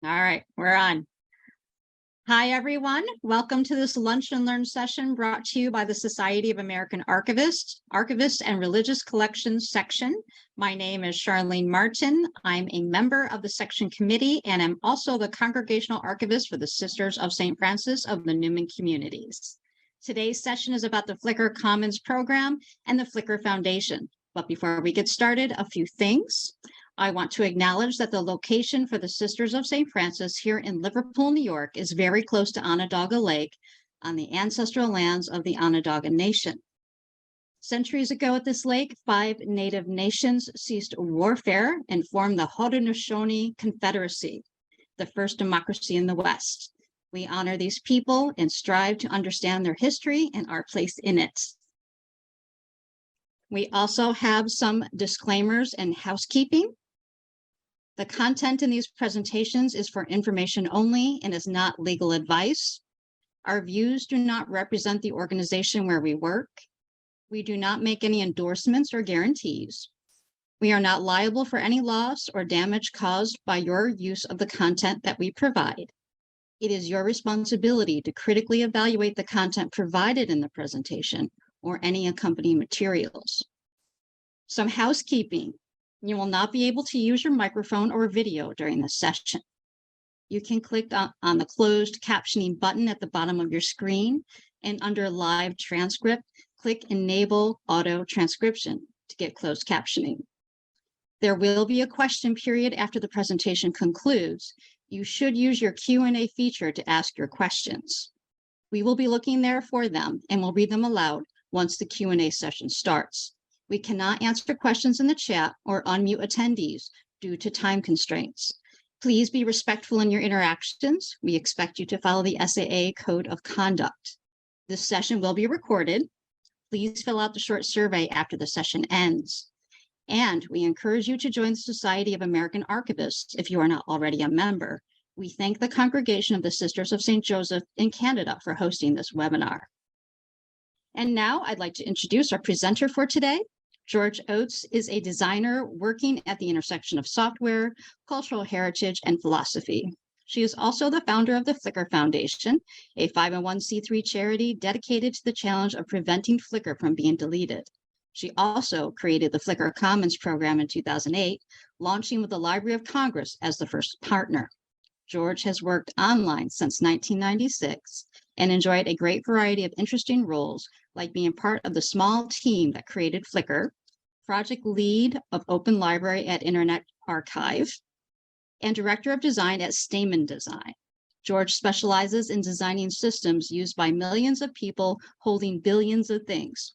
All right, we're on. Hi, everyone. Welcome to this Lunch and Learn session brought to you by the Society of American Archivists and Religious Collections section. My name is Charlene Martin. I'm a member of the section committee, and I'm also the Congregational Archivist for the Sisters of St. Francis of the Newman Communities. Today's session is about the Flickr Commons program and the Flickr Foundation. But before we get started, a few things. I want to acknowledge that the location for the Sisters of St. Francis here in Liverpool, New York, is very close to Onondaga Lake on the ancestral lands of the Onondaga Nation. Centuries ago at this lake, 5 native nations ceased warfare and formed the Haudenosaunee Confederacy, the first democracy in the West. We honor these people and strive to understand their history and our place in it. We also have some disclaimers and housekeeping. The content in these presentations is for information only and is not legal advice. Our views do not represent the organization where we work. We do not make any endorsements or guarantees. We are not liable for any loss or damage caused by your use of the content that we provide. It is your responsibility to critically evaluate the content provided in the presentation or any accompanying materials. Some housekeeping. You will not be able to use your microphone or video during this session. You can click on the closed captioning button at the bottom of your screen, and under live transcript, click Enable Auto Transcription to get closed captioning. There will be a question period after the presentation concludes. You should use your Q&A feature to ask your questions. We will be looking there for them and will read them aloud once the Q&A session starts. We cannot answer questions in the chat or unmute attendees due to time constraints. Please be respectful in your interactions. We expect you to follow the SAA Code of Conduct. This session will be recorded. Please fill out the short survey after the session ends. And we encourage you to join the Society of American Archivists if you are not already a member. We thank the Congregation of the Sisters of St. Joseph in Canada for hosting this webinar. And now I'd like to introduce our presenter for today. George Oates is a designer working at the intersection of software, cultural heritage, and philosophy. She is also the founder of the Flickr Foundation, a 501c3 charity dedicated to the challenge of preventing Flickr from being deleted. She also created the Flickr Commons program in 2008, launching with the Library of Congress as the first partner. George has worked online since 1996 and enjoyed a great variety of interesting roles, like being part of the small team that created Flickr, project lead of Open Library at Internet Archive, and director of design at Stamen Design. George specializes in designing systems used by millions of people holding billions of things,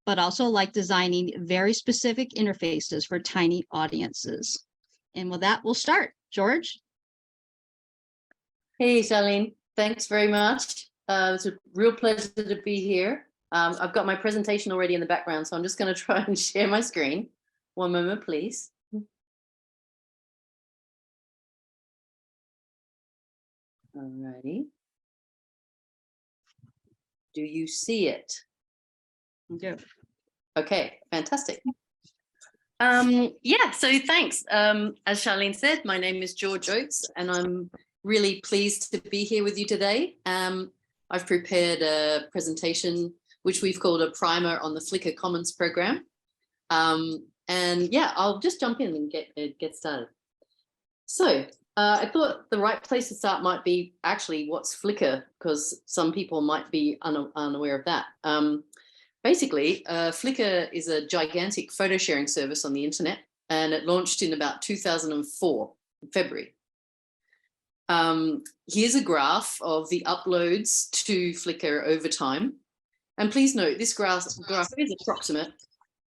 but also like designing very specific interfaces for tiny audiences. And with that, we'll start. George? Hey, Charlene. Thanks very much. It's a real pleasure to be here. I've got my presentation already in the background, so I'm just going to try and share my screen. One moment, please. All righty. Do you see it? Yeah. Okay, fantastic. Yeah, so thanks. As Charlene said, my name is George Oates, and I'm really pleased to be here with you today. I've prepared a presentation which we've called a primer on the Flickr Commons program. And yeah, I'll just jump in and get started. So I thought the right place to start might be actually what's Flickr, because some people might be unaware of that. Basically, Flickr is a gigantic photo sharing service on the internet, and it launched in about 2004, February. Here's a graph of the uploads to Flickr over time. And please note, this graph is approximate,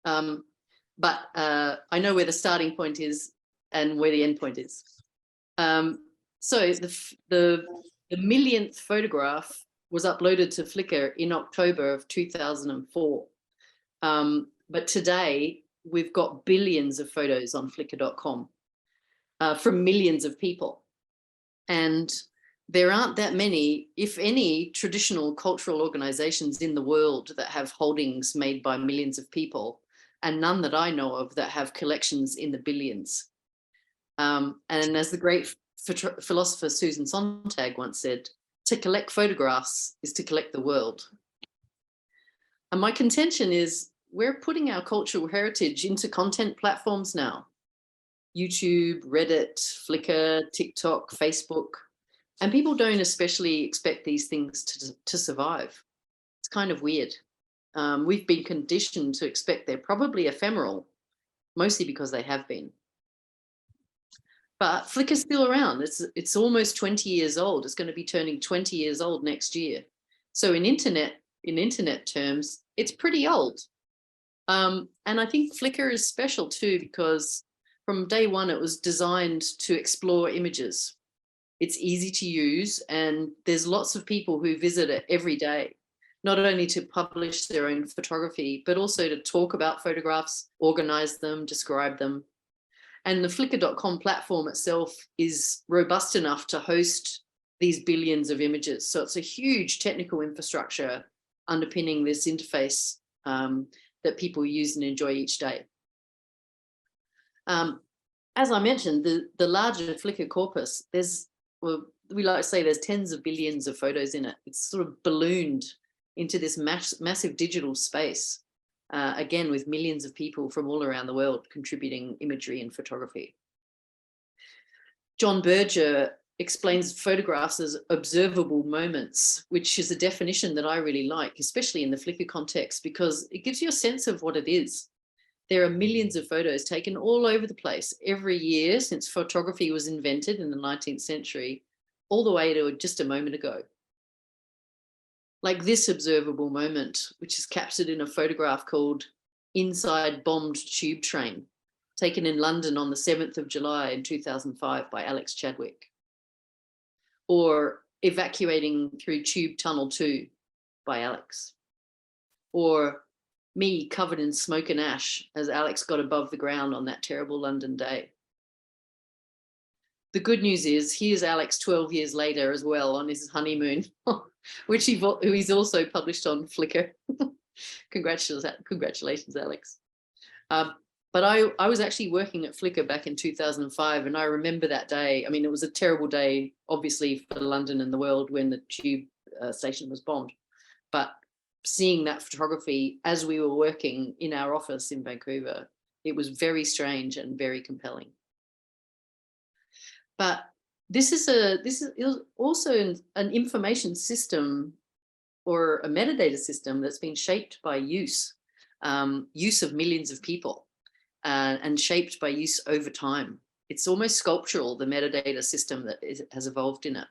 but I know where the starting point is and where the end point is. So the millionth photograph was uploaded to Flickr in October of 2004. But today, we've got billions of photos on Flickr.com from millions of people. And there aren't that many, if any, traditional cultural organizations in the world that have holdings made by millions of people, and none that I know of that have collections in the billions. And as the great philosopher Susan Sontag once said, "To collect photographs is to collect the world." And my contention is we're putting our cultural heritage into content platforms now. YouTube, Reddit, Flickr, TikTok, Facebook, and people don't especially expect these things to survive. It's kind of weird. We've been conditioned to expect they're probably ephemeral, mostly because they have been. But Flickr's still around. It's almost 20 years old. It's going to be turning 20 years old next year. So in internet terms, it's pretty old. And I think Flickr is special too, because from day one, it was designed to explore images. It's easy to use, and there's lots of people who visit it every day, not only to publish their own photography, but also to talk about photographs, organize them, describe them. And the Flickr.com platform itself is robust enough to host these billions of images. So it's a huge technical infrastructure underpinning this interface that people use and enjoy each day. As I mentioned, the larger Flickr corpus, we like to say there's tens of billions of photos in it. It's sort of ballooned into this massive digital space, again, with millions of people from all around the world contributing imagery and photography. John Berger explains photographs as observable moments, which is a definition that I really like, especially in the Flickr context, because it gives you a sense of what it is. There are millions of photos taken all over the place every year since photography was invented in the 19th century, all the way to just a moment ago. Like this observable moment, which is captured in a photograph called Inside Bombed Tube Train, taken in London on the 7th of July in 2005 by Alex Chadwick. Or Evacuating Through Tube Tunnel 2 by Alex. Or Me Covered in Smoke and Ash as Alex got above the ground on that terrible London day. The good news is here's Alex 12 years later as well on his honeymoon, which he's also published on Flickr. Congratulations, Alex. But I was actually working at Flickr back in 2005, and I remember that day. I mean, it was a terrible day, obviously, for London and the world when the tube station was bombed. But seeing that photography as we were working in our office in Vancouver, it was very strange and very compelling. But this is also an information system or a metadata system that's been shaped by use of millions of people and shaped by use over time. It's almost sculptural, the metadata system that has evolved in it.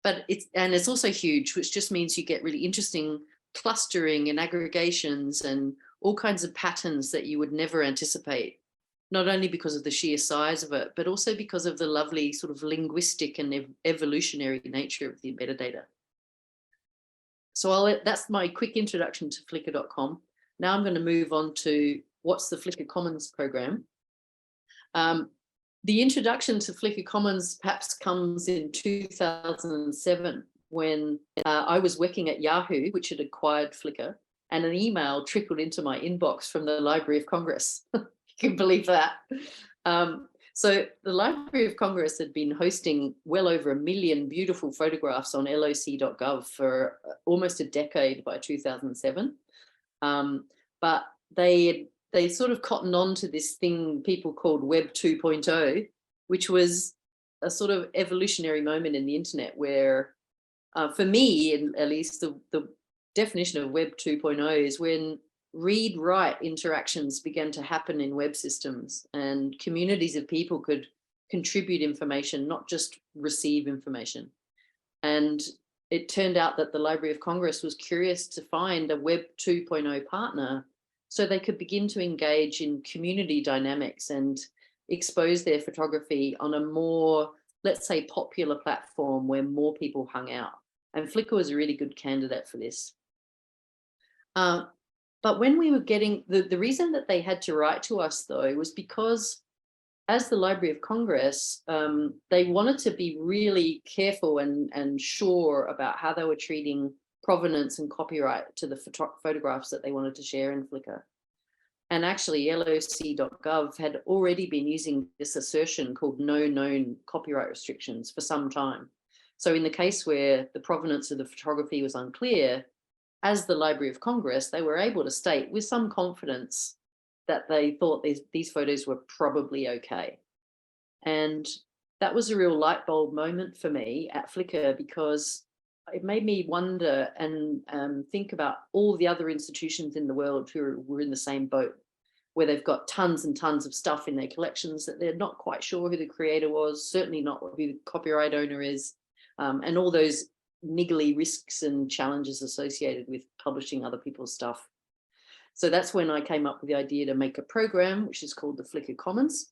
But it's also huge, which just means you get really interesting clustering and aggregations and all kinds of patterns that you would never anticipate, not only because of the sheer size of it, but also because of the lovely sort of linguistic and evolutionary nature of the metadata. So that's my quick introduction to Flickr.com. Now I'm going to move on to what's the Flickr Commons program. The introduction to Flickr Commons perhaps comes in 2007 when I was working at Yahoo, which had acquired Flickr, and an email trickled into my inbox from the Library of Congress. You can believe that. So the Library of Congress had been hosting well over 1 million beautiful photographs on loc.gov for almost a decade by 2007. But they sort of cottoned on to this thing people called Web 2.0, which was a sort of evolutionary moment in the internet where, for me, at least, the definition of Web 2.0 is when read-write interactions began to happen in web systems and communities of people could contribute information, not just receive information. And it turned out that the Library of Congress was curious to find a Web 2.0 partner so they could begin to engage in community dynamics and expose their photography on a more, let's say, popular platform where more people hung out. And Flickr was a really good candidate for this. But when we were getting, the reason that they had to write to us, though, was because as the Library of Congress, they wanted to be really careful and sure about how they were treating provenance and copyright to the photographs that they wanted to share in Flickr. And actually loc.gov had already been using this assertion called no known copyright restrictions for some time. So in the case where the provenance of the photography was unclear, as the Library of Congress, they were able to state with some confidence that they thought these photos were probably okay. And that was a real light bulb moment for me at Flickr, because it made me wonder and think about all the other institutions in the world who were in the same boat, where they've got tons and tons of stuff in their collections that they're not quite sure who the creator was, certainly not who the copyright owner is, and all those niggly risks and challenges associated with publishing other people's stuff. So that's when I came up with the idea to make a program, which is called the Flickr Commons.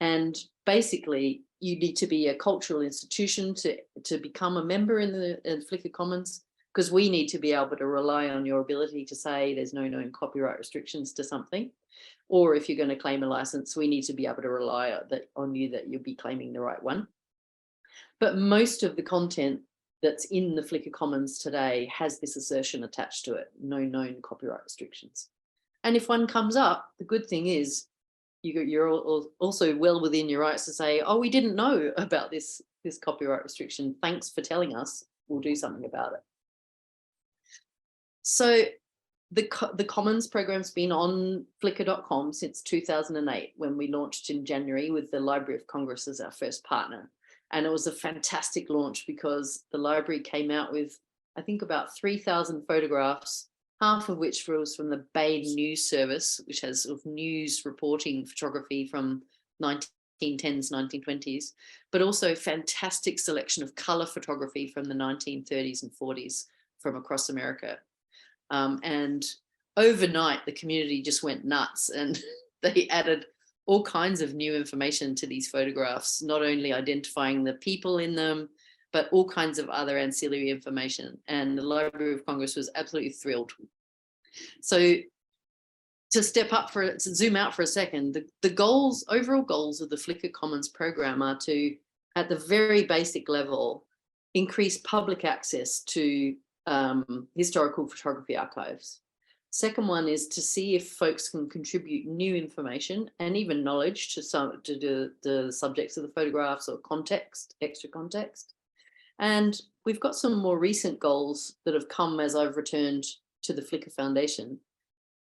And basically, you need to be a cultural institution to become a member in the Flickr Commons, because we need to be able to rely on your ability to say there's no known copyright restrictions to something. Or if you're going to claim a license, we need to be able to rely on you that you'll be claiming the right one. But most of the content that's in the Flickr Commons today has this assertion attached to it, no known copyright restrictions. And if one comes up, the good thing is you're also well within your rights to say, oh, we didn't know about this copyright restriction. Thanks for telling us. We'll do something about it. So the Commons program's been on Flickr.com since 2008, when we launched in January with the Library of Congress as our first partner. And it was a fantastic launch because the library came out with, I think, about 3,000 photographs, half of which was from the Bay News Service, which has sort of news reporting photography from 1910s, 1920s, but also a fantastic selection of color photography from the 1930s and 40s from across America. And overnight, the community just went nuts, and they added all kinds of new information to these photographs, not only identifying the people in them, but all kinds of other ancillary information. And the Library of Congress was absolutely thrilled. So to zoom out for a second, the overall goals of the Flickr Commons program are to, at the very basic level, increase public access to historical photography archives. Second one is to see if folks can contribute new information and even knowledge to the subjects of the photographs, or context, extra context. And we've got some more recent goals that have come as I've returned to the Flickr Foundation.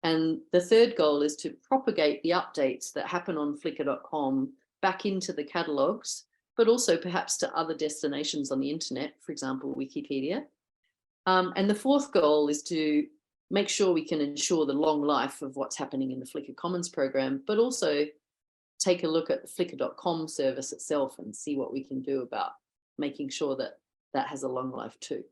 And the third goal is to propagate the updates that happen on Flickr.com back into the catalogues, but also perhaps to other destinations on the internet, for example, Wikipedia. And the fourth goal is to make sure we can ensure the long life of what's happening in the Flickr Commons program, but also take a look at the Flickr.com service itself and see what we can do about making sure that that has a long life too.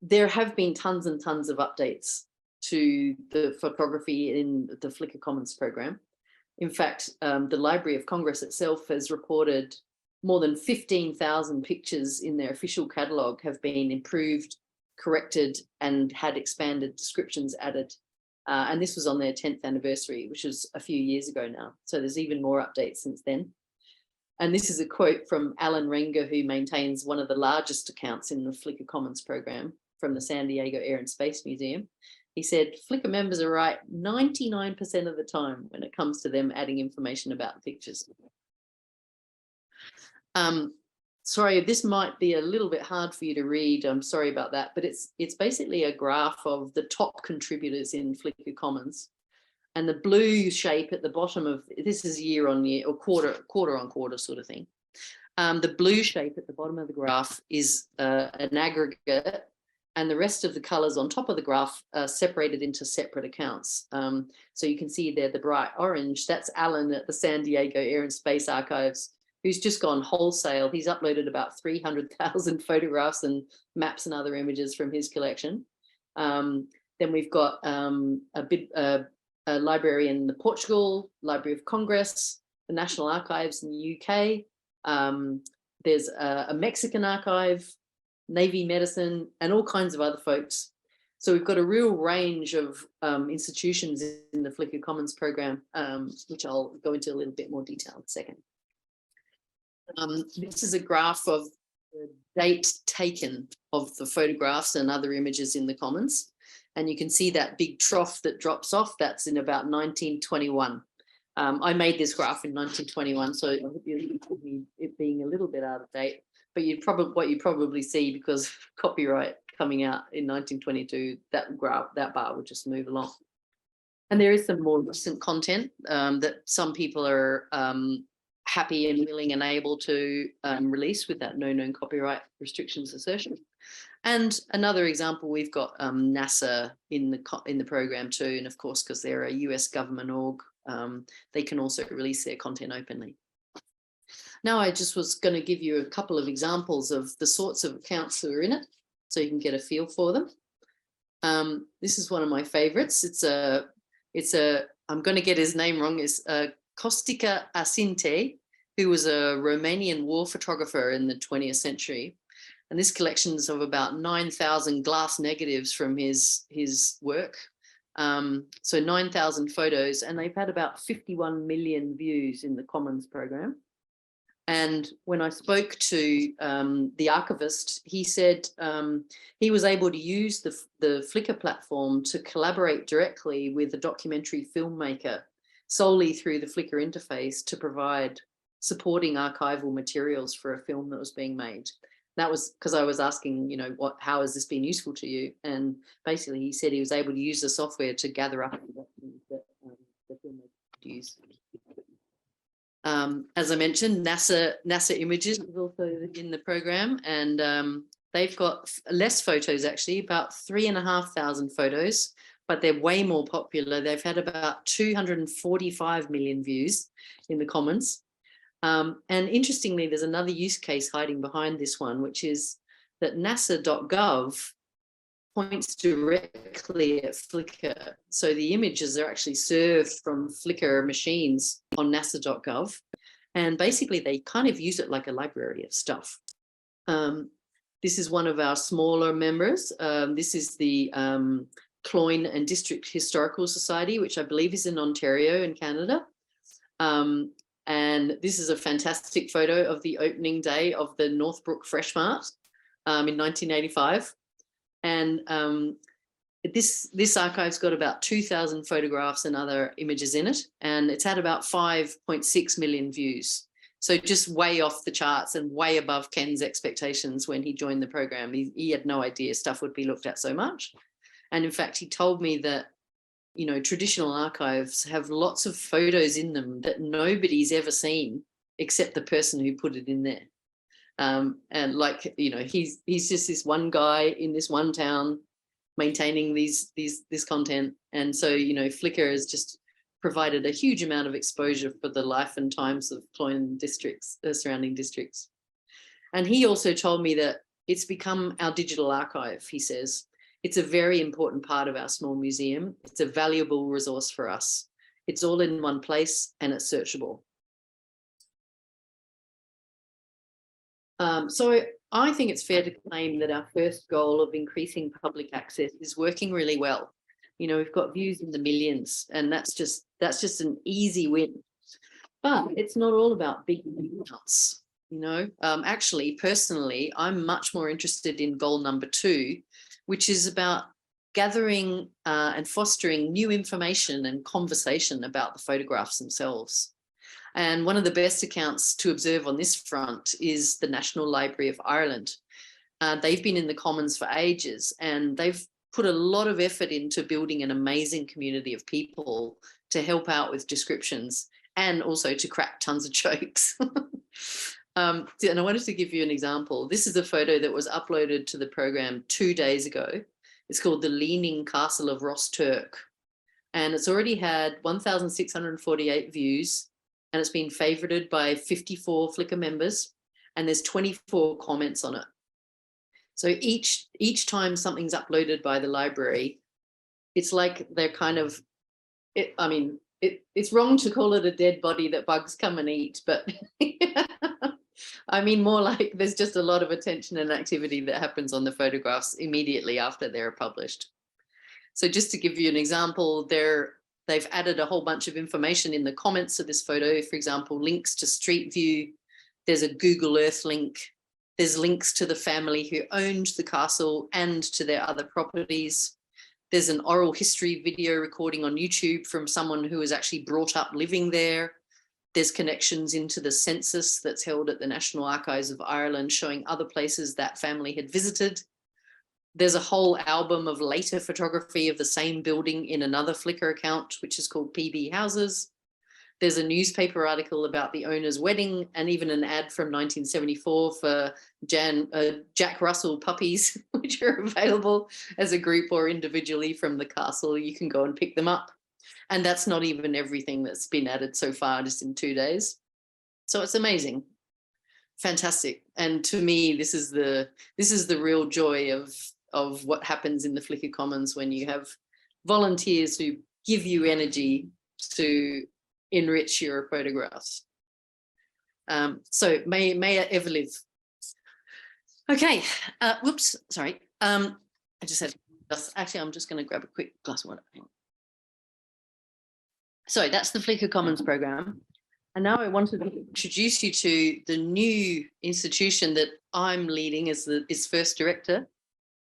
There have been tons and tons of updates to the photography in the Flickr Commons program. In fact, the Library of Congress itself has reported more than 15,000 pictures in their official catalogue have been improved, corrected, and had expanded descriptions added. And this was on their 10th anniversary, which was a few years ago now. So there's even more updates since then. And this is a quote from Alan Renger, who maintains one of the largest accounts in the Flickr Commons program from the San Diego Air and Space Museum. He said, Flickr members are right 99% of the time when it comes to them adding information about pictures. Sorry, this might be a little bit hard for you to read. I'm sorry about that, but it's basically a graph of the top contributors in Flickr Commons. And the blue shape at the bottom of, this is year on year or quarter on quarter sort of thing. The blue shape at the bottom of the graph is an aggregate, and the rest of the colors on top of the graph are separated into separate accounts. So you can see there the bright orange, that's Alan at the San Diego Air and Space Archives, who's just gone wholesale. He's uploaded about 300,000 photographs and maps and other images from his collection. Then we've got a library in Portugal, Library of Congress, the National Archives in the UK. There's a Mexican archive, Navy Medicine, and all kinds of other folks. So we've got a real range of institutions in the Flickr Commons program, which I'll go into a little bit more detail in a second. This is a graph of the date taken of the photographs and other images in the Commons. And you can see that big trough that drops off, that's in about 1921. I made this graph in 1921, so it being a little bit out of date, but what you probably see, because of copyright coming out in 1922, that bar would just move along. And there is some more recent content that some people are happy and willing and able to release with that no known copyright restrictions assertion. And another example, we've got NASA in the program too, and of course, because they're a US government org, they can also release their content openly. Now, I just was going to give you a couple of examples of the sorts of accounts that are in it, so you can get a feel for them. This is one of my favorites. I'm going to get his name wrong. It's Costica Asinte, who was a Romanian war photographer in the 20th century. And this collection is of about 9,000 glass negatives from his work. So 9,000 photos, and they've had about 51 million views in the Commons program. And when I spoke to the archivist, he said he was able to use the Flickr platform to collaborate directly with a documentary filmmaker solely through the Flickr interface to provide supporting archival materials for a film that was being made. That was because I was asking, how has this been useful to you? And basically he said he was able to use the software to gather up the documents that the filmmaker could use. As I mentioned, NASA Images is also in the program, and they've got less photos, actually, about 3,500 photos, but they're way more popular. They've had about 245 million views in the Commons. And interestingly, there's another use case hiding behind this one, which is that nasa.gov points directly at Flickr. So the images are actually served from Flickr machines on nasa.gov. And basically, they kind of use it like a library of stuff. This is one of our smaller members. This is the Cloyne and District Historical Society, which I believe is in Ontario in Canada. And this is a fantastic photo of the opening day of the Northbrook Fresh Mart in 1985. And this archive's got about 2,000 photographs and other images in it, and it's had about 5.6 million views. So just way off the charts and way above Ken's expectations when he joined the program. He had no idea stuff would be looked at so much. And in fact, he told me that, traditional archives have lots of photos in them that nobody's ever seen except the person who put it in there. And like, he's just this one guy in this one town maintaining this content. And so, Flickr has just provided a huge amount of exposure for the life and times of Cloyne districts, surrounding districts. And he also told me that it's become our digital archive, he says. It's a very important part of our small museum. It's a valuable resource for us. It's all in one place and it's searchable. So I think it's fair to claim that our first goal of increasing public access is working really well. We've got views in the millions, and that's just an easy win. But it's not all about big amounts. Actually, personally, I'm much more interested in goal number 2, which is about gathering and fostering new information and conversation about the photographs themselves. And one of the best accounts to observe on this front is the National Library of Ireland. They've been in the Commons for ages, and they've put a lot of effort into building an amazing community of people to help out with descriptions and also to crack tons of jokes. And I wanted to give you an example. This is a photo that was uploaded to the program 2 days ago. It's called The Leaning Castle of Ross Turk. And it's already had 1,648 views, and it's been favorited by 54 Flickr members, and there's 24 comments on it. So each time something's uploaded by the library, it's like they're kind of, it's wrong to call it a dead body that bugs come and eat, but I mean more like there's just a lot of attention and activity that happens on the photographs immediately after they're published. So just to give you an example, they've added a whole bunch of information in the comments of this photo. For example, links to Street View. There's a Google Earth link. There's links to the family who owned the castle and to their other properties. There's an oral history video recording on YouTube from someone who was actually brought up living there. There's connections into the census that's held at the National Archives of Ireland showing other places that family had visited. There's a whole album of later photography of the same building in another Flickr account, which is called PB Houses. There's a newspaper article about the owner's wedding and even an ad from 1974 for Jack Russell puppies, which are available as a group or individually from the castle. You can go and pick them up. And that's not even everything that's been added so far, just in 2 days. So it's amazing. Fantastic. And to me, this is the real joy of what happens in the Flickr Commons when you have volunteers who give you energy to enrich your photographs. So may it ever live. Okay, whoops, sorry. I just had, actually, I'm just going to grab a quick glass of water. So that's the Flickr Commons program. And now I wanted to introduce you to the new institution that I'm leading as its first director,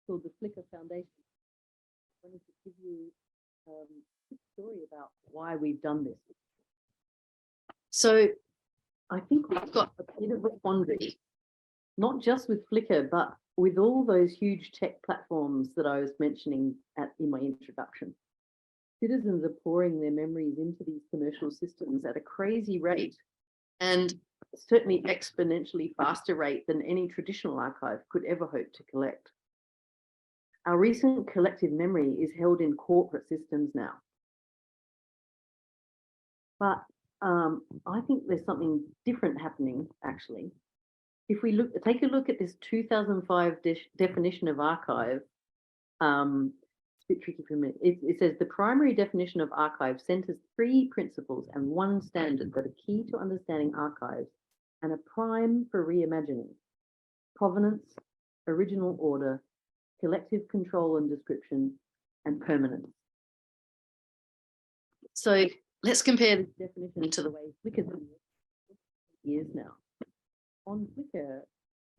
called the Flickr Foundation. I wanted to give you a quick story about why we've done this. So I think we've got a bit of a quandary, not just with Flickr, but with all those huge tech platforms that I was mentioning in my introduction. Citizens are pouring their memories into these commercial systems at a crazy rate, and certainly exponentially faster rate than any traditional archive could ever hope to collect. Our recent collective memory is held in corporate systems now. But I think there's something different happening, actually. If we take a look at this 2005 definition of archive, it's a bit tricky for a minute. It says the primary definition of archive centers 3 principles and 1 standard that are key to understanding archives and a prime for reimagining: provenance, original order, collective control and description, and permanence. So let's compare this definition to the way Flickr has been years now. On Flickr,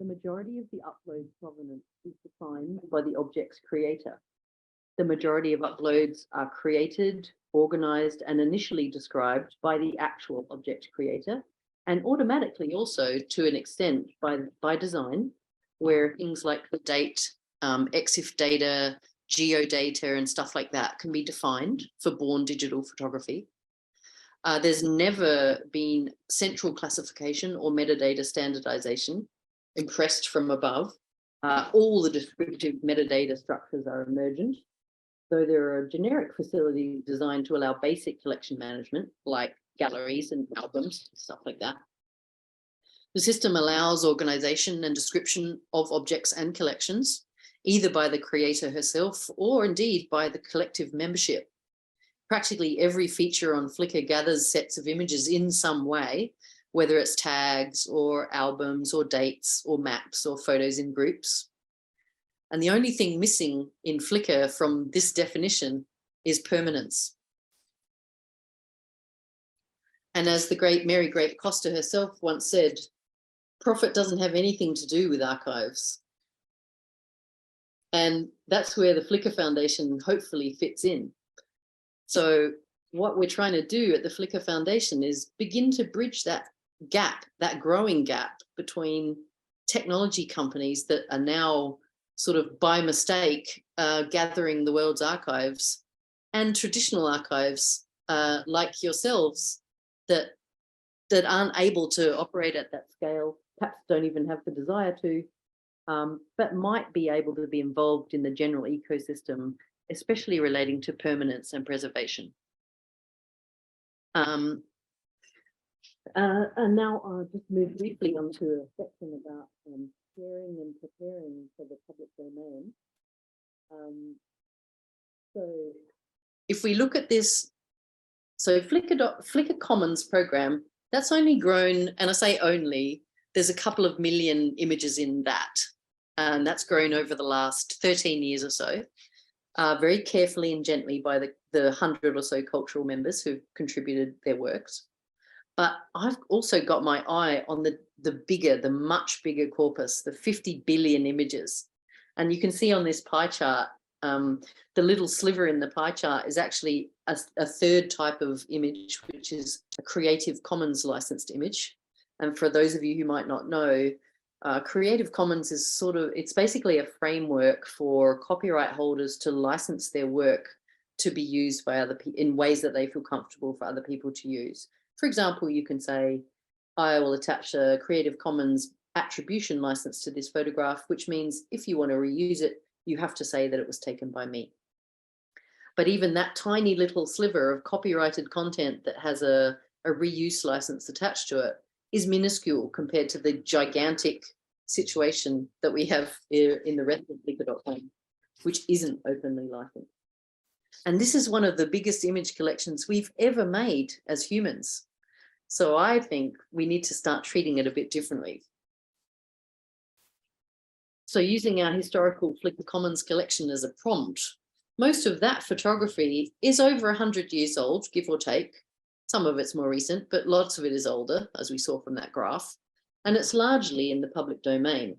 the majority of the upload provenance is defined by the object's creator. The majority of uploads are created, organized, and initially described by the actual object creator, and automatically also, to an extent, by design, where things like the date, EXIF data, geodata, and stuff like that can be defined for born digital photography. There's never been central classification or metadata standardization impressed from above. All the descriptive metadata structures are emergent, though there are generic facilities designed to allow basic collection management, like galleries and albums, stuff like that. The system allows organization and description of objects and collections, either by the creator herself or indeed by the collective membership. Practically every feature on Flickr gathers sets of images in some way, whether it's tags or albums or dates or maps or photos in groups. And the only thing missing in Flickr from this definition is permanence. And as the great Mary Grape Costa herself once said, profit doesn't have anything to do with archives. And that's where the Flickr Foundation hopefully fits in. So what we're trying to do at the Flickr Foundation is begin to bridge that gap, that growing gap between technology companies that are now sort of by mistake gathering the world's archives and traditional archives like yourselves that aren't able to operate at that scale, perhaps don't even have the desire to, but might be able to be involved in the general ecosystem, especially relating to permanence and preservation. And now I'll just move briefly onto a section about sharing and preparing for the public domain. So if we look at this, so Flickr Commons program, that's only grown, and I say only, there's a couple of million images in that, and that's grown over the last 13 years or so, very carefully and gently by the 100 or so cultural members who've contributed their works. But I've also got my eye on the much bigger corpus, the 50 billion images. And you can see on this pie chart, the little sliver in the pie chart is actually a third type of image, which is a Creative Commons licensed image. And for those of you who might not know, Creative Commons is it's basically a framework for copyright holders to license their work to be used by other people in ways that they feel comfortable for other people to use. For example, you can say, I will attach a Creative Commons attribution license to this photograph, which means if you want to reuse it, you have to say that it was taken by me. But even that tiny little sliver of copyrighted content that has a reuse license attached to it is minuscule compared to the gigantic situation that we have in the rest of Flickr.com, which isn't openly licensed. And this is one of the biggest image collections we've ever made as humans. So I think we need to start treating it a bit differently. So using our historical Flickr Commons collection as a prompt, most of that photography is over 100 years old, give or take. Some of it's more recent, but lots of it is older, as we saw from that graph. And it's largely in the public domain.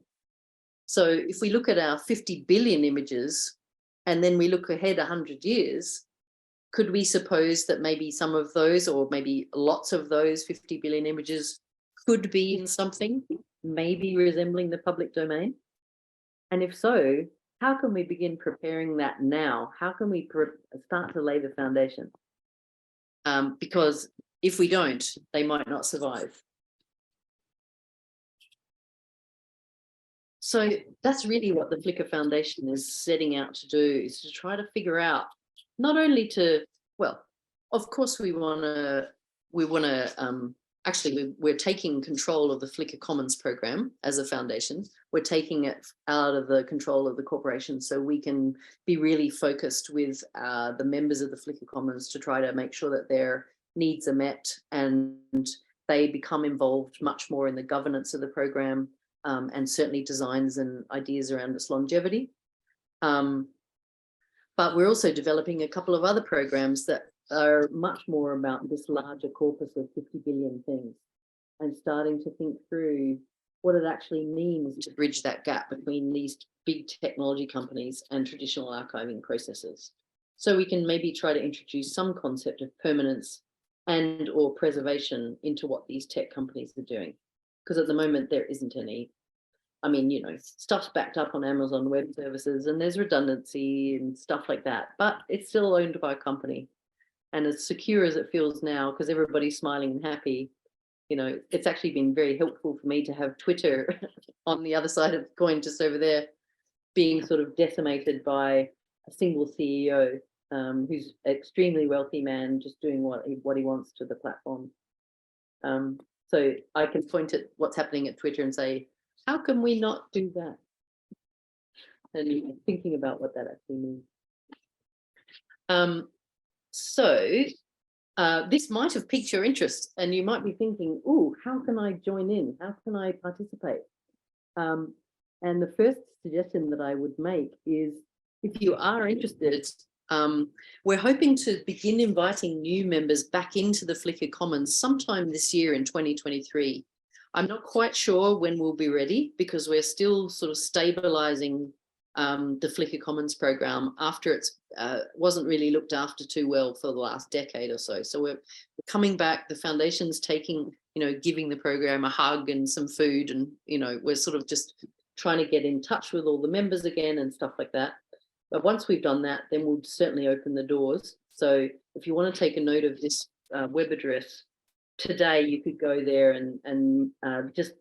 So if we look at our 50 billion images, and then we look ahead 100 years, could we suppose that maybe some of those, or maybe lots of those 50 billion images could be in something, maybe resembling the public domain? And if so, how can we begin preparing that now? How can we start to lay the foundation? Because if we don't, they might not survive. So that's really what the Flickr Foundation is setting out to do, is to try to figure out, not only to, well, of course we're taking control of the Flickr Commons program as a foundation. We're taking it out of the control of the corporation so we can be really focused with the members of the Flickr Commons to try to make sure that their needs are met and they become involved much more in the governance of the program, and certainly designs and ideas around its longevity. But we're also developing a couple of other programs that are much more about this larger corpus of 50 billion things, and starting to think through what it actually means to bridge that gap between these big technology companies and traditional archiving processes. So we can maybe try to introduce some concept of permanence and or preservation into what these tech companies are doing. Because at the moment there isn't any. I mean, you know, stuff's backed up on Amazon Web Services and there's redundancy and stuff like that, but it's still owned by a company. And as secure as it feels now, because everybody's smiling and happy, you know, it's actually been very helpful for me to have Twitter on the other side of the coin, just over there, being sort of decimated by a single CEO who's an extremely wealthy man just doing what he wants to the platform. So I can point at what's happening at Twitter and say, how can we not do that? And thinking about what that actually means. This might have piqued your interest, and you might be thinking, oh, how can I join in? How can I participate? And the first suggestion that I would make is, if you are interested, we're hoping to begin inviting new members back into the Flickr Commons sometime this year in 2023. I'm not quite sure when we'll be ready, because we're still sort of stabilizing the Flickr Commons program after it's wasn't really looked after too well for the last decade or so. So we're coming back. The foundation's taking, you know, giving the program a hug and some food, and, you know, we're sort of just trying to get in touch with all the members again and stuff like that. But once we've done that, then we'll certainly open the doors. So if you want to take a note of this web address, today you could go there and just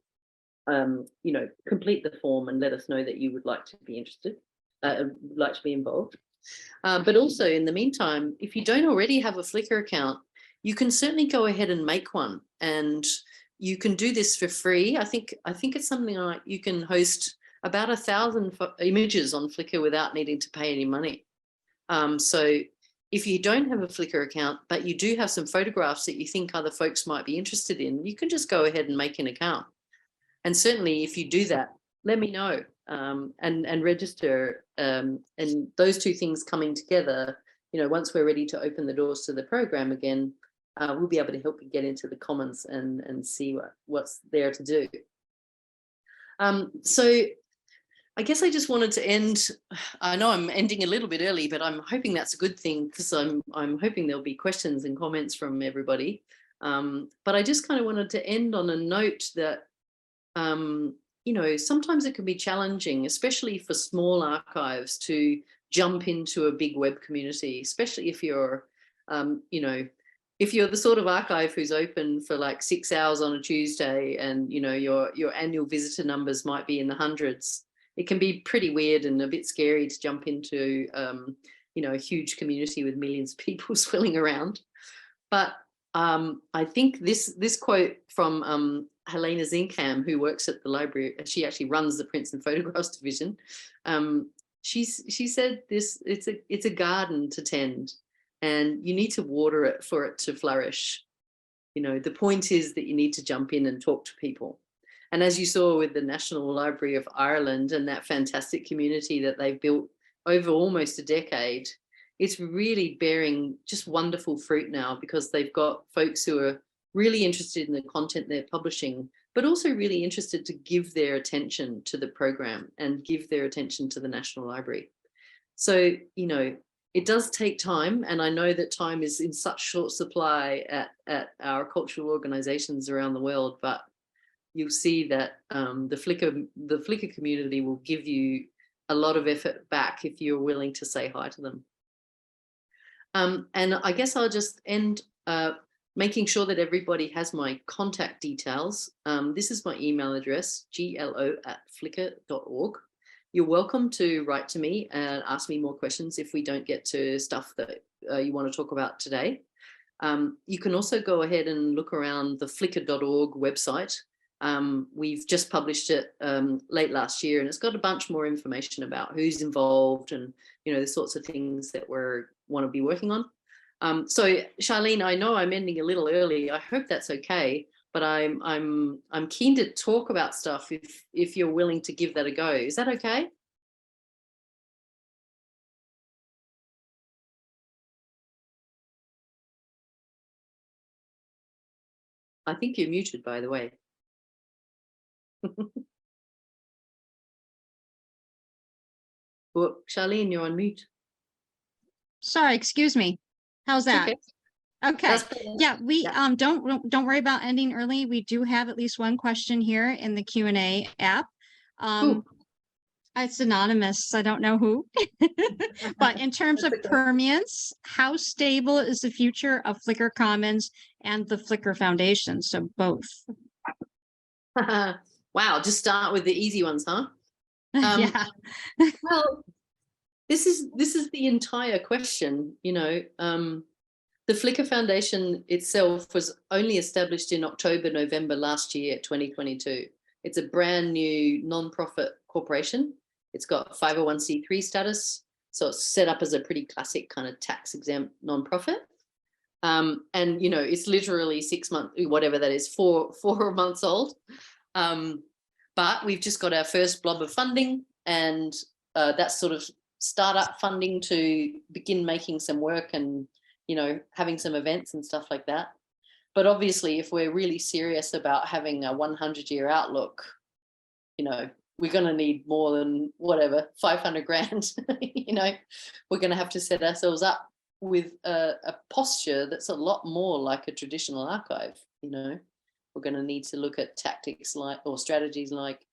you know, complete the form and let us know that you would like to be interested, would like to be involved. But also, in the meantime, if you don't already have a Flickr account, you can certainly go ahead and make one, and you can do this for free. I think it's something like you can host about 1,000 images on Flickr without needing to pay any money. So if you don't have a Flickr account, but you do have some photographs that you think other folks might be interested in, you can just go ahead and make an account. And certainly if you do that, let me know and register. And those two things coming together, you know, once we're ready to open the doors to the program again, we'll be able to help you get into the Commons and see what's there to do. So I guess I just wanted to end. I know I'm ending a little bit early, but I'm hoping that's a good thing, because I'm hoping there'll be questions and comments from everybody. But I just kind of wanted to end on a note that, you know, sometimes it can be challenging, especially for small archives, to jump into a big web community, especially if you're, you know, if you're the sort of archive who's open for like 6 hours on a Tuesday, and, you know, your annual visitor numbers might be in the hundreds. It can be pretty weird and a bit scary to jump into, you know, a huge community with millions of people swirling around. But I think this quote from Helena Zinkham, who works at the library, she actually runs the prints and photographs division. She said this: it's a garden to tend, and you need to water it for it to flourish. You know, the point is that you need to jump in and talk to people. And as you saw with the National Library of Ireland and that fantastic community that they've built over almost a decade, it's really bearing just wonderful fruit now, because they've got folks who are really interested in the content they're publishing, but also really interested to give their attention to the program and give their attention to the National Library. So, you know, it does take time, and I know that time is in such short supply at our cultural organizations around the world, but you'll see that the Flickr community will give you a lot of effort back if you're willing to say hi to them. And I guess I'll just end making sure that everybody has my contact details. This is my email address, glo@flickr.org. You're welcome to write to me and ask me more questions if we don't get to stuff that you want to talk about today. You can also go ahead and look around the flickr.org website. We've just published it late last year, and it's got a bunch more information about who's involved and, you know, the sorts of things that we want to be working on. So Charlene, I know I'm ending a little early. I hope that's okay, but I'm keen to talk about stuff if you're willing to give that a go. Is that okay? I think you're muted, by the way. Well, Charlene, you're on mute. Sorry, excuse me. How's that? Okay. Yeah, we don't worry about ending early. We do have at least one question here in the Q&A app. It's anonymous. I don't know who. But in terms of permanence, how stable is the future of Flickr Commons and the Flickr Foundation? So both. Wow, just start with the easy ones, huh? Yeah. Well, this is the entire question, you know. The Flickr Foundation itself was only established in October, November last year, 2022. It's a brand new non-profit corporation. It's got 501c3 status, so it's set up as a pretty classic kind of tax-exempt non-profit. And, you know, it's literally 6 months, whatever that is, four months old. But we've just got our first blob of funding, and that's sort of startup funding to begin making some work and, you know, having some events and stuff like that. But obviously, if we're really serious about having a 100-year outlook, you know, we're going to need more than whatever, 500 grand, you know, we're going to have to set ourselves up with a posture that's a lot more like a traditional archive, you know. We're going to need to look at tactics like, or strategies like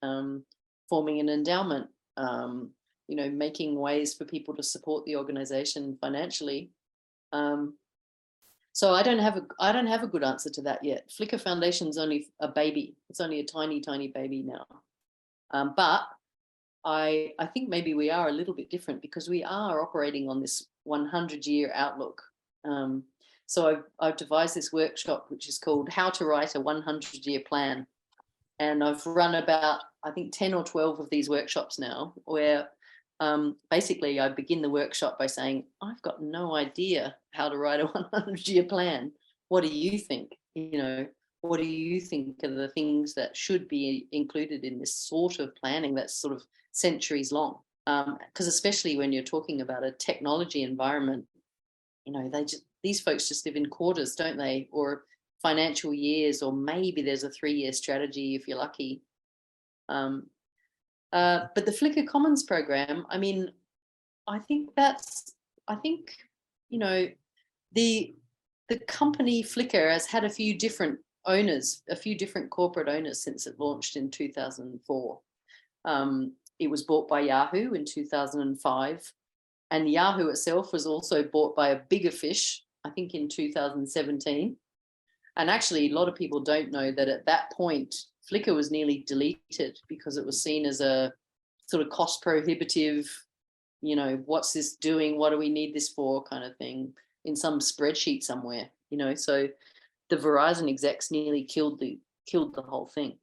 forming an endowment, you know, making ways for people to support the organization financially. So I don't have a good answer to that yet. Flickr Foundation's only a baby. It's only a tiny, tiny baby now. But I think maybe we are a little bit different because we are operating on this 100-year outlook. So I've devised this workshop, which is called How to Write a 100-Year Plan. And I've run about, I think, 10 or 12 of these workshops now, where basically I begin the workshop by saying, I've got no idea how to write a 100-year plan. What do you think? You know, what do you think are the things that should be included in this sort of planning that's sort of centuries long? Because especially when you're talking about a technology environment, you know, these folks just live in quarters, don't they? Or financial years, or maybe there's a 3-year strategy if you're lucky. But the Flickr Commons program, I mean, I think, you know, the company Flickr has had a few different owners, a few different corporate owners since it launched in 2004. It was bought by Yahoo in 2005, and Yahoo itself was also bought by a bigger fish, I think in 2017. And actually, a lot of people don't know that at that point, Flickr was nearly deleted because it was seen as a sort of cost prohibitive, you know, what's this doing? What do we need this for kind of thing in some spreadsheet somewhere, you know? So the Verizon execs nearly killed the whole thing.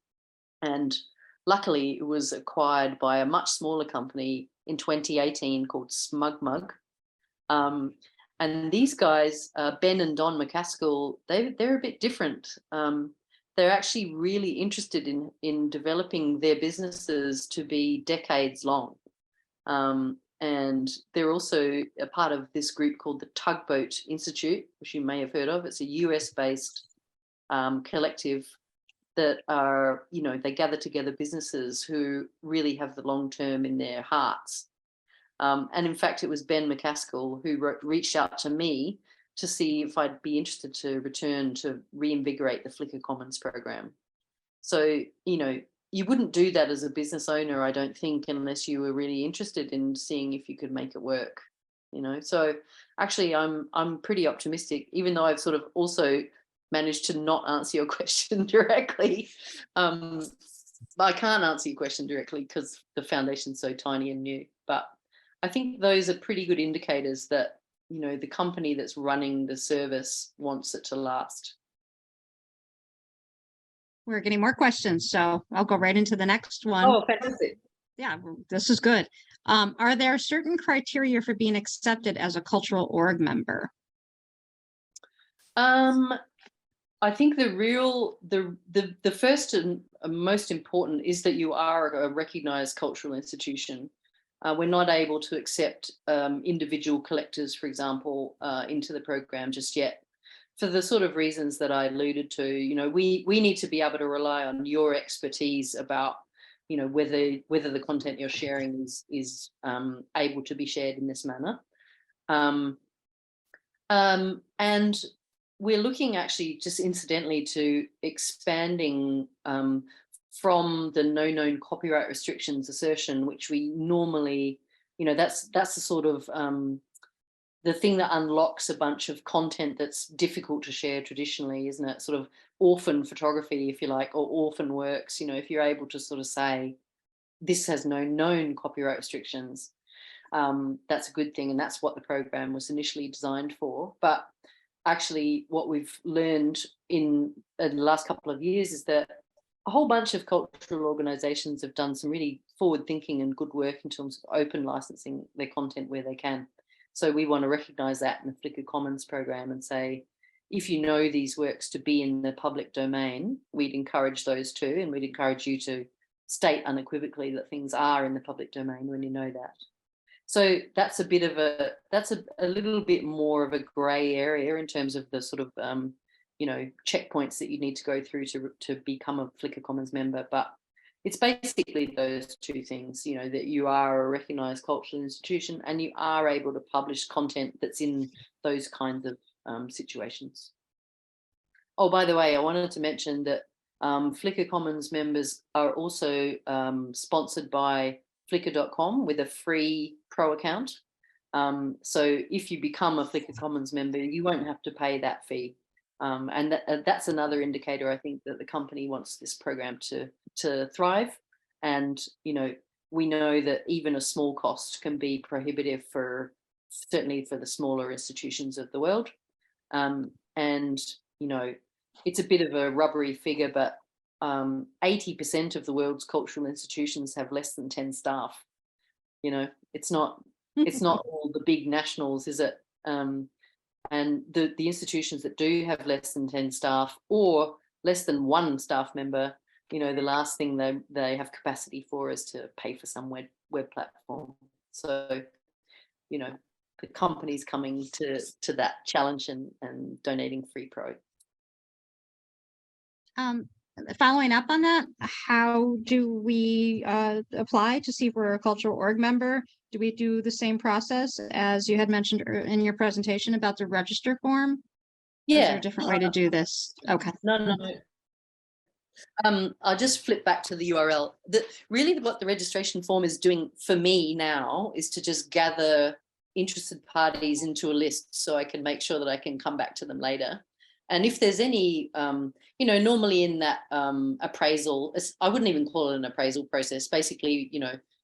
And luckily it was acquired by a much smaller company in 2018 called SmugMug. And these guys, Ben and Don McCaskill, they're a bit different. They're actually really interested in developing their businesses to be decades long. And they're also a part of this group called the Tugboat Institute, which you may have heard of. It's a US-based collective that are, you know, they gather together businesses who really have the long term in their hearts. And in fact, it was Ben McCaskill who reached out to me to see if I'd be interested to return to reinvigorate the Flickr Commons program. So, you know, you wouldn't do that as a business owner, I don't think, unless you were really interested in seeing if you could make it work, you know. So actually, I'm pretty optimistic, even though I've sort of also managed to not answer your question directly. I can't answer your question directly because the foundation's so tiny and new. But I think those are pretty good indicators that, you know, the company that's running the service wants it to last. We're getting more questions, so I'll go right into the next one. Oh, fantastic. Yeah, this is good. Are there certain criteria for being accepted as a cultural org member? I think the first and most important is that you are a recognized cultural institution. We're not able to accept individual collectors, for example, into the program just yet, for the sort of reasons that I alluded to. You know, we need to be able to rely on your expertise about, you know, whether the content you're sharing is able to be shared in this manner. And we're looking actually just incidentally to expanding from the no known copyright restrictions assertion, which we normally, you know, that's the sort of the thing that unlocks a bunch of content that's difficult to share traditionally, isn't it? Sort of orphan photography, if you like, or orphan works. You know, if you're able to sort of say this has no known copyright restrictions, that's a good thing, and that's what the program was initially designed for. But actually, what we've learned in the last couple of years is that a whole bunch of cultural organisations have done some really forward thinking and good work in terms of open licensing their content where they can. So we want to recognise that in the Flickr Commons program and say, if you know these works to be in the public domain, we'd encourage those too, and we'd encourage you to state unequivocally that things are in the public domain when you know that. So that's a bit of that's a little bit more of a grey area in terms of the sort of you know, checkpoints that you need to go through to become a Flickr Commons member. But it's basically those two things, you know, that you are a recognised cultural institution and you are able to publish content that's in those kinds of situations. Oh, by the way, I wanted to mention that Flickr Commons members are also sponsored by Flickr.com with a free pro account. So if you become a Flickr Commons member, you won't have to pay that fee. And that's another indicator, I think, that the company wants this program to thrive. And, you know, we know that even a small cost can be prohibitive certainly for the smaller institutions of the world. And, you know, it's a bit of a rubbery figure, but 80% of the world's cultural institutions have less than 10 staff. You know, it's not all the big nationals, is it? And the institutions that do have less than 10 staff or less than one staff member, you know, the last thing they have capacity for is to pay for some web platform. So, you know, companies coming to that challenge and donating free pro. Following up on that, how do we apply to see if we're a cultural org member? Do we do the same process as you had mentioned in your presentation about the register form? Yeah. Or is there a different way to do this? Okay. No. I'll just flip back to the URL. Really what the registration form is doing for me now is to just gather interested parties into a list so I can make sure that I can come back to them later. And if there's any, normally in that appraisal, I wouldn't even call it an appraisal process. Basically,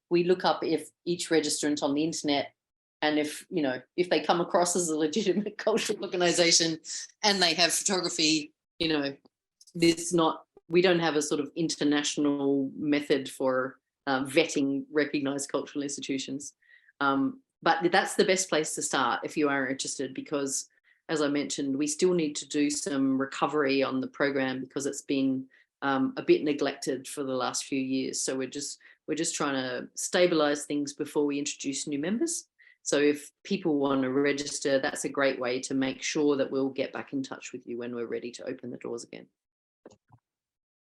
we look up if each registrant on the internet, and if they come across as a legitimate cultural organization and they have photography, we don't have a sort of international method for vetting recognized cultural institutions. But that's the best place to start if you are interested, because as I mentioned, we still need to do some recovery on the program because it's been a bit neglected for the last few years. So we're just trying to stabilize things before we introduce new members. So if people want to register, that's a great way to make sure that we'll get back in touch with you when we're ready to open the doors again.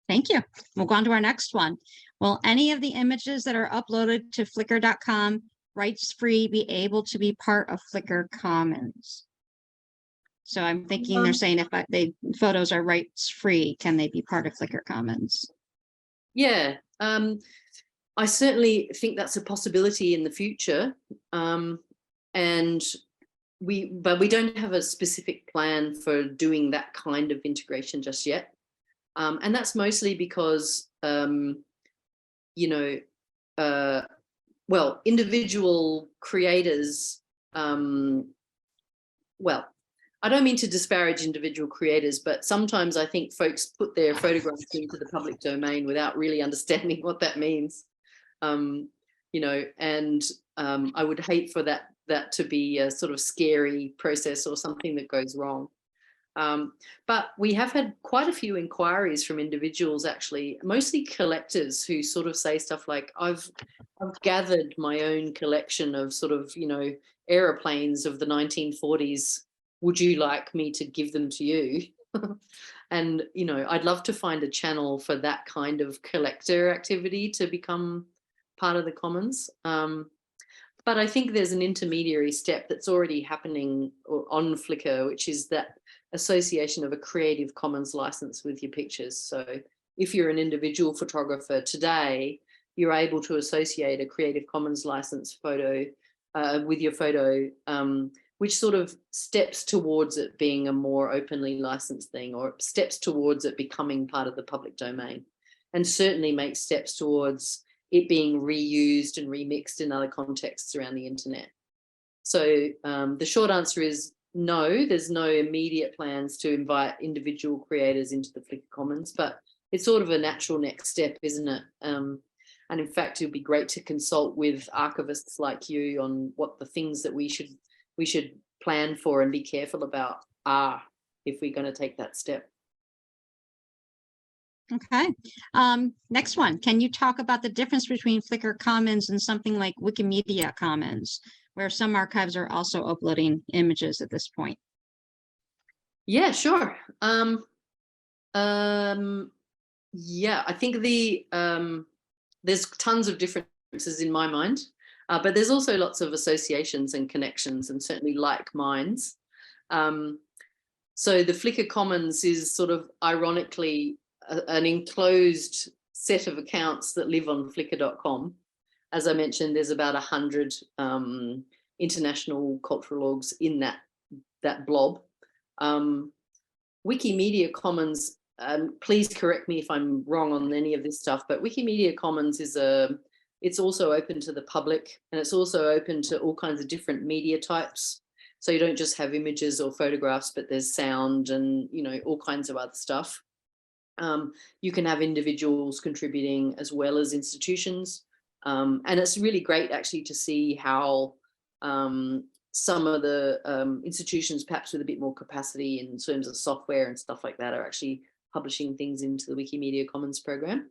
Thank you. We'll go on to our next one. Will any of the images that are uploaded to Flickr.com rights-free be able to be part of Flickr Commons? So I'm thinking they're saying if photos are rights-free, can they be part of Flickr Commons? Yeah, I certainly think that's a possibility in the future. But we don't have a specific plan for doing that kind of integration just yet. And that's mostly because, individual creators, I don't mean to disparage individual creators, but sometimes I think folks put their photographs into the public domain without really understanding what that means. I would hate for that to be a sort of scary process or something that goes wrong. But we have had quite a few inquiries from individuals, actually, mostly collectors, who sort of say stuff like, I've gathered my own collection of sort of, aeroplanes of the 1940s. Would you like me to give them to you? And, I'd love to find a channel for that kind of collector activity to become part of the Commons. But I think there's an intermediary step that's already happening on Flickr, which is that association of a Creative Commons license with your pictures. So if you're an individual photographer today, you're able to associate a Creative Commons license photo with your photo, which sort of steps towards it being a more openly licensed thing, or steps towards it becoming part of the public domain, and certainly makes steps towards it being reused and remixed in other contexts around the internet. So the short answer is no, there's no immediate plans to invite individual creators into the Flickr Commons, but it's sort of a natural next step, isn't it? And in fact, it would be great to consult with archivists like you on what the things that we should plan for and be careful about are if we're going to take that step. Okay. Next one. Can you talk about the difference between Flickr Commons and something like Wikimedia Commons, where some archives are also uploading images at this point? Yeah, sure. Yeah, I think there's tons of differences in my mind, but there's also lots of associations and connections, and certainly like minds. So the Flickr Commons is sort of ironically an enclosed set of accounts that live on flickr.com. As I mentioned, there's about 100 international cultural orgs in that blob. Wikimedia Commons, please correct me if I'm wrong on any of this stuff, but Wikimedia Commons it's also open to the public, and it's also open to all kinds of different media types. So you don't just have images or photographs, but there's sound and all kinds of other stuff. You can have individuals contributing as well as institutions. And it's really great actually to see how some of the institutions, perhaps with a bit more capacity in terms of software and stuff like that, are actually publishing things into the Wikimedia Commons program.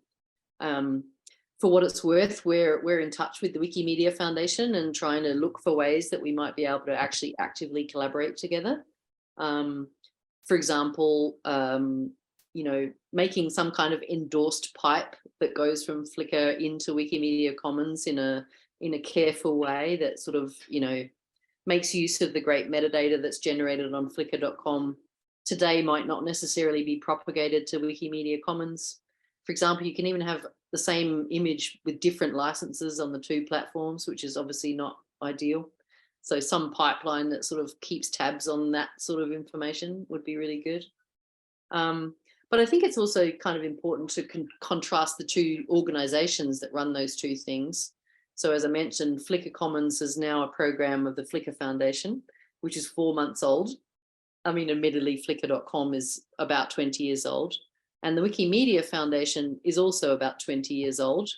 for what it's worth, we're in touch with the Wikimedia Foundation and trying to look for ways that we might be able to actually actively collaborate together. For example, you know, making some kind of endorsed pipe that goes from Flickr into Wikimedia Commons in a careful way that sort of, you know, makes use of the great metadata that's generated on flickr.com today might not necessarily be propagated to Wikimedia Commons. For example, you can even have the same image with different licenses on the two platforms, which is obviously not ideal. So some pipeline that sort of keeps tabs on that sort of information would be really good. But I think it's also kind of important to contrast the two organizations that run those two things. So as I mentioned, Flickr Commons is now a program of the Flickr Foundation, which is 4 months old. I mean, admittedly, Flickr.com is about 20 years old. And the Wikimedia Foundation is also about 20 years old.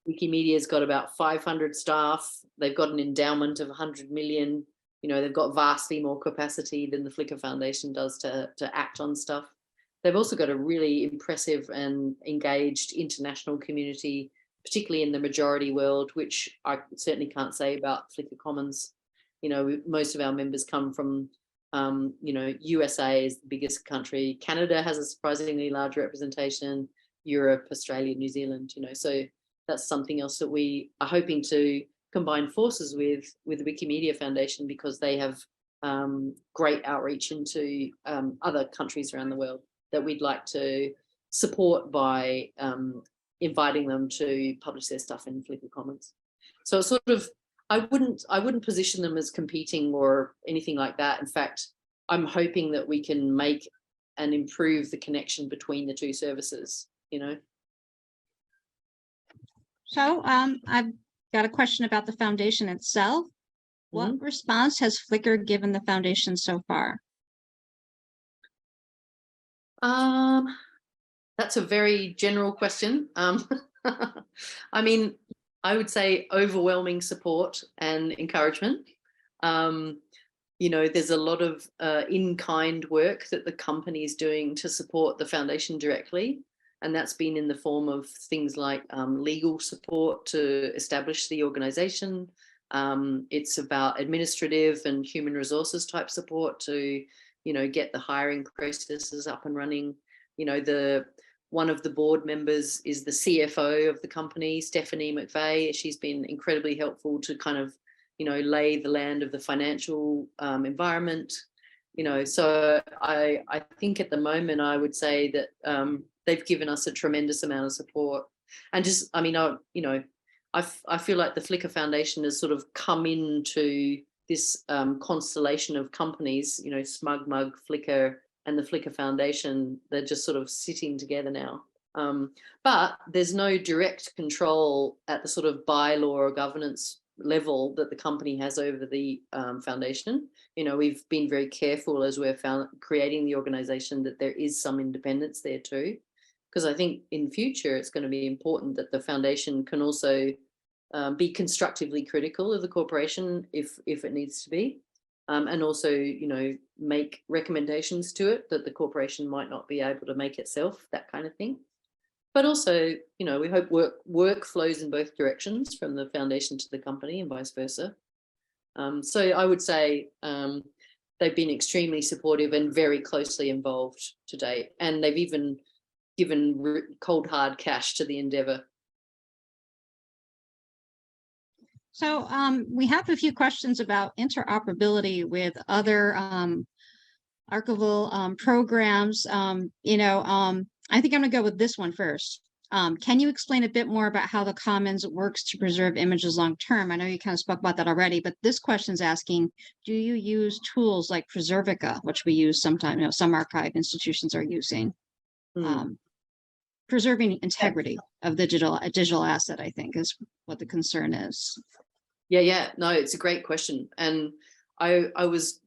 Wikimedia's got about 500 staff. They've got an endowment of 100 million. You know, they've got vastly more capacity than the Flickr Foundation does to act on stuff. They've also got a really impressive and engaged international community, particularly in the majority world, which I certainly can't say about Flickr Commons. You know, most of our members come from, you know, USA is the biggest country. Canada has a surprisingly large representation, Europe, Australia, New Zealand, you know, so that's something else that we are hoping to combine forces with the Wikimedia Foundation, because they have great outreach into other countries around the world that we'd like to support by inviting them to publish their stuff in Flickr Commons. So sort of, I wouldn't position them as competing or anything like that. In fact, I'm hoping that we can make and improve the connection between the two services, you know. So I've got a question about the foundation itself. What response has Flickr given the foundation so far? That's a very general question. I mean, I would say overwhelming support and encouragement. You know, there's a lot of in-kind work that the company is doing to support the foundation directly. And that's been in the form of things like legal support to establish the organization. It's about administrative and human resources type support to, you know, get the hiring processes up and running. You know, one of the board members is the CFO of the company, Stephanie McVeigh. She's been incredibly helpful to kind of, you know, lay the land of the financial environment. You know, so I think at the moment I would say that they've given us a tremendous amount of support. And just, I mean, you know, I feel like the Flickr Foundation has sort of come into this constellation of companies, you know, SmugMug, Flickr, and the Flickr Foundation. They're just sort of sitting together now. But there's no direct control at the sort of bylaw or governance level that the company has over the foundation. You know, we've been very careful as we're creating the organization that there is some independence there too, because I think in future it's going to be important that the foundation can also be constructively critical of the corporation if it needs to be, and also, you know, make recommendations to it that the corporation might not be able to make itself, that kind of thing. But also, you know, we hope work flows in both directions, from the foundation to the company and vice versa. So I would say they've been extremely supportive and very closely involved to date. And they've even given cold hard cash to the endeavor. So we have a few questions about interoperability with other archival programs. You know, I think I'm going to go with this one first. Can you explain a bit more about how the Commons works to preserve images long term? I know you kind of spoke about that already, but this question is asking, do you use tools like Recertification, which we use sometimes, you know, some archive institutions are using, preserving integrity of the digital asset, I think is what the concern is. Yeah, no, it's a great question. And I was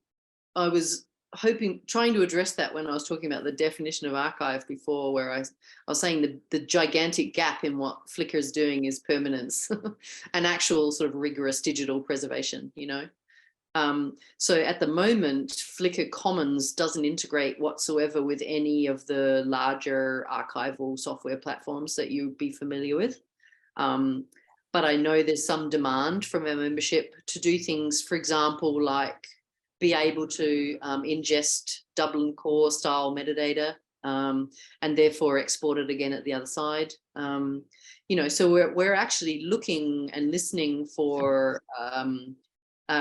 trying to address that when I was talking about the definition of archive before, where I was saying the gigantic gap in what Flickr is doing is permanence and actual sort of rigorous digital preservation, you know. So at the moment, Flickr Commons doesn't integrate whatsoever with any of the larger archival software platforms that you'd be familiar with. But I know there's some demand from our membership to do things, for example, like be able to ingest Dublin core style metadata and therefore export it again at the other side. You know, so we're actually looking and listening for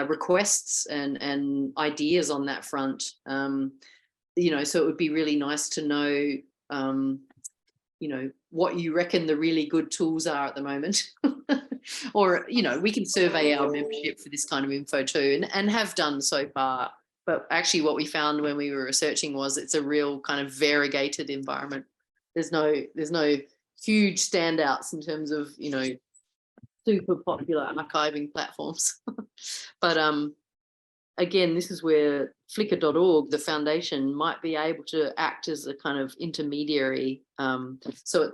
requests and ideas on that front. You know, so it would be really nice to know, you know, what you reckon the really good tools are at the moment. Or, you know, we can survey our membership for this kind of info too, and have done so far. But actually what we found when we were researching was it's a real kind of variegated environment. There's no huge standouts in terms of, you know, super popular archiving platforms. But again, this is where Flickr.org, the foundation, might be able to act as a kind of intermediary. So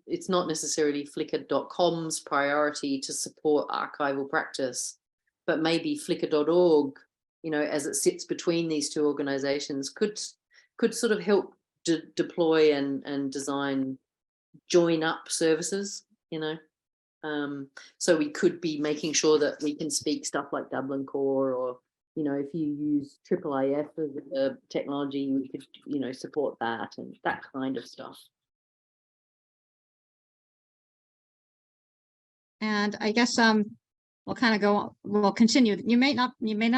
it's not necessarily Flickr.com's priority to support archival practice, but maybe Flickr.org, you know, as it sits between these two organizations, could sort of help deploy and design join up services, you know. So we could be making sure that we can speak stuff like Dublin Core, or, you know, if you use AAAF as a technology, we could, you know, support that and that kind of stuff. And I guess we'll continue. You may not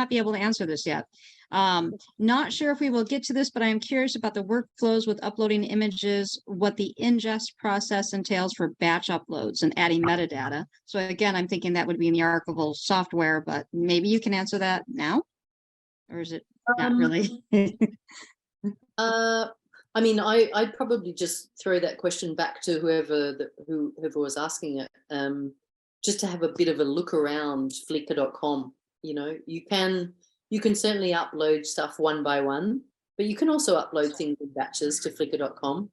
be able to answer this yet. Not sure if we will get to this, but I am curious about the workflows with uploading images, what the ingest process entails for batch uploads and adding metadata. So again, I'm thinking that would be in the archival software, but maybe you can answer that now, or is it not really? I mean, I'd probably just throw that question back to whoever was asking it, just to have a bit of a look around Flickr.com. You know, you can certainly upload stuff one by one, but you can also upload things in batches to Flickr.com.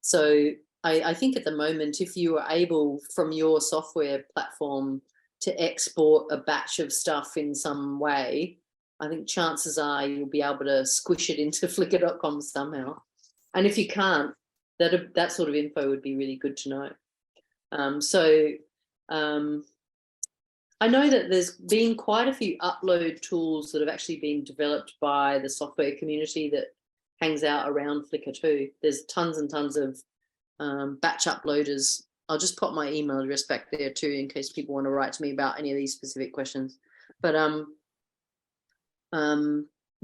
So I think at the moment, if you are able from your software platform to export a batch of stuff in some way, I think chances are you'll be able to squish it into Flickr.com somehow. And if you can't, that sort of info would be really good to know. I know that there's been quite a few upload tools that have actually been developed by the software community that hangs out around Flickr too. There's tons and tons of batch uploaders. I'll just pop my email address back there too, in case people want to write to me about any of these specific questions. But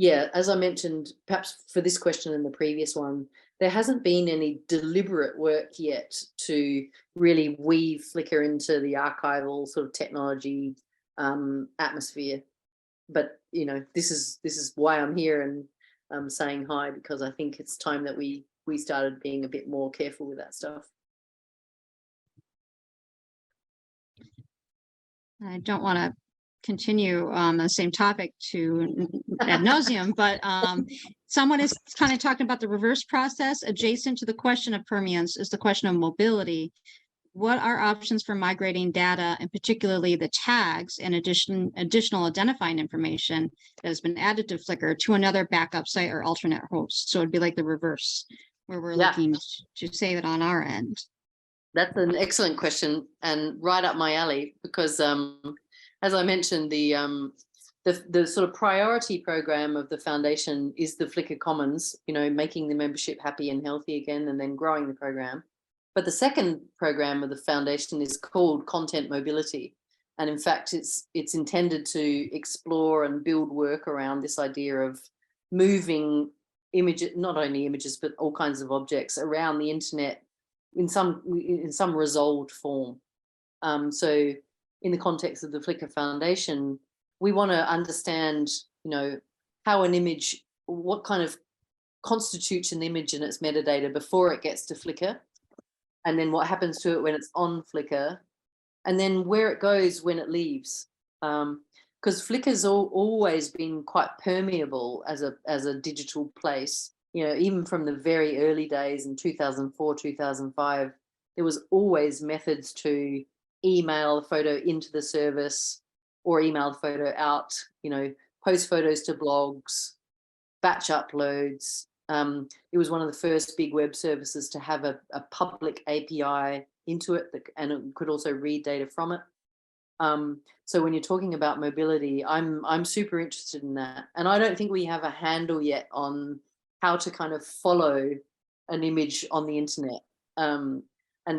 yeah, as I mentioned, perhaps for this question and the previous one, there hasn't been any deliberate work yet to really weave Flickr into the archival sort of technology atmosphere. But, you know, this is why I'm here and I'm saying hi, because I think it's time that we started being a bit more careful with that stuff. I don't want to continue on the same topic to ad nauseum, but someone is kind of talking about the reverse process. Adjacent to the question of permeance is the question of mobility. What are options for migrating data, and particularly the tags and additional identifying information that has been added to Flickr to another backup site or alternate host? So it'd be like the reverse, where we're looking to save it on our end. That's an excellent question and right up my alley, because as I mentioned, the sort of priority program of the foundation is the Flickr Commons, you know, making the membership happy and healthy again, and then growing the program. But the second program of the foundation is called Content Mobility. And in fact, it's intended to explore and build work around this idea of moving images, not only images, but all kinds of objects around the internet in some resolved form. So in the context of the Flickr Foundation, we want to understand, you know, how an image, what kind of constitutes an image and its metadata before it gets to Flickr, and then what happens to it when it's on Flickr, and then where it goes when it leaves. Because Flickr's always been quite permeable as a digital place. You know, even from the very early days in 2004, 2005, there was always methods to email a photo into the service or email the photo out, you know, post photos to blogs, batch uploads, It was one of the first big web services to have a public API into it, and it could also read data from it. So when you're talking about mobility, I'm super interested in that. And I don't think we have a handle yet on how to kind of follow an image on the internet. And,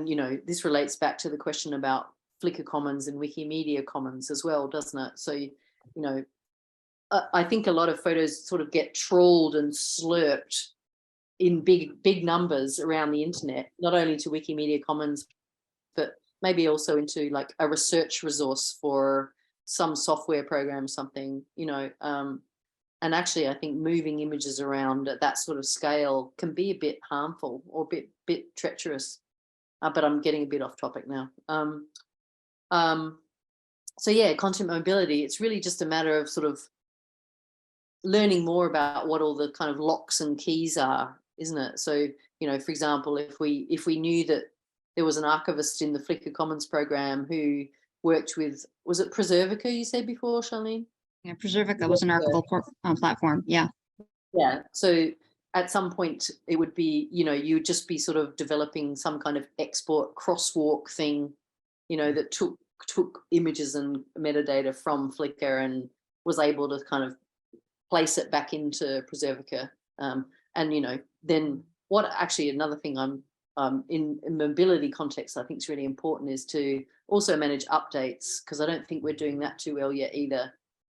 you know, this relates back to the question about Flickr Commons and Wikimedia Commons as well, doesn't it? So, you know, I think a lot of photos sort of get trawled and slurped in big numbers around the internet, not only to Wikimedia Commons, but maybe also into like a research resource for some software program, something, you know. And actually, I think moving images around at that sort of scale can be a bit harmful or a bit treacherous. But I'm getting a bit off topic now. So yeah, content mobility, it's really just a matter of sort of learning more about what all the kind of locks and keys are, isn't it? So, you know, for example, if we knew that there was an archivist in the Flickr Commons program who worked with, was it Recertification you said before, Charlene? Yeah, Recertification was an archival platform. Yeah. Yeah. So at some point it would be, you know, you would just be sort of developing some kind of export crosswalk thing, you know, that took images and metadata from Flickr and was able to kind of place it back into Recertification. And, you know, then what actually another thing I'm in mobility context, I think is really important is to also manage updates, because I don't think we're doing that too well yet either.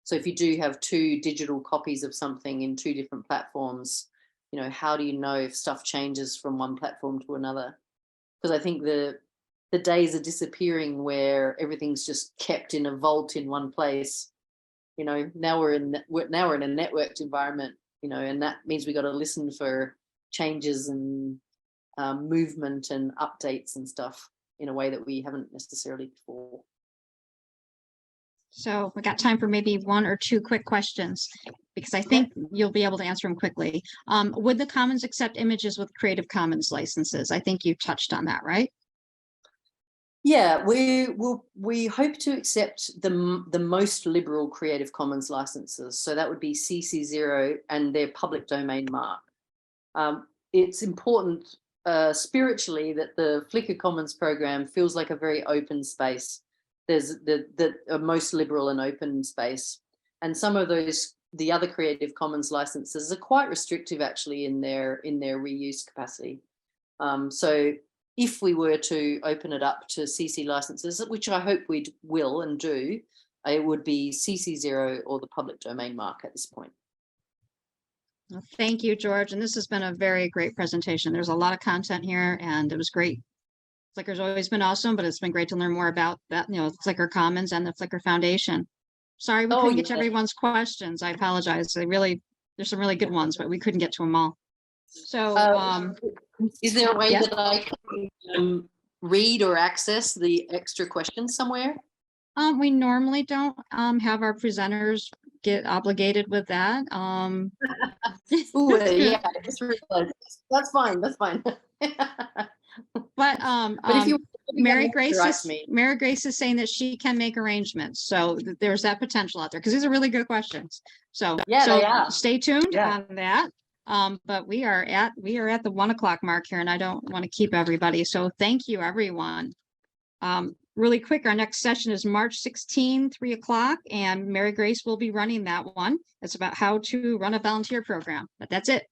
So if you do have 2 digital copies of something in 2 different platforms, you know, how do you know if stuff changes from one platform to another? Because I think the days are disappearing where everything's just kept in a vault in one place. You know, now we're in a networked environment, you know, and that means we got to listen for changes and movement and updates and stuff in a way that we haven't necessarily before. So we got time for maybe 1 or 2 quick questions, because I think you'll be able to answer them quickly. Would the Commons accept images with Creative Commons licenses? I think you touched on that, right? Yeah, we hope to accept the most liberal Creative Commons licenses. So that would be CC0 and their public domain mark. It's important spiritually that the Flickr Commons program feels like a very open space. There's the most liberal and open space. And some of those, the other Creative Commons licenses are quite restrictive actually in their reuse capacity. So if we were to open it up to CC licenses, which I hope we will and do, it would be CC0 or the public domain mark at this point. Well, thank you, George. And this has been a very great presentation. There's a lot of content here and it was great. Flickr's always been awesome, but it's been great to learn more about that, you know, Flickr Commons and the Flickr Foundation. Sorry, we couldn't get to everyone's questions. I apologize. There's some really good ones, but we couldn't get to them all. So, is there a way that I can read or access the extra questions somewhere? We normally don't have our presenters get obligated with that. Ooh, yeah, I just realized. That's fine. That's fine. But if you Mary Grace is saying that she can make arrangements, so there's that potential out there, because these are really good questions. So yeah, so stay tuned on that. But we are at the 1 o'clock mark here, and I don't want to keep everybody. So thank you, everyone. Really quick, our next session is March 16, 3 o'clock, and Mary Grace will be running that one. It's about how to run a volunteer program, but that's it.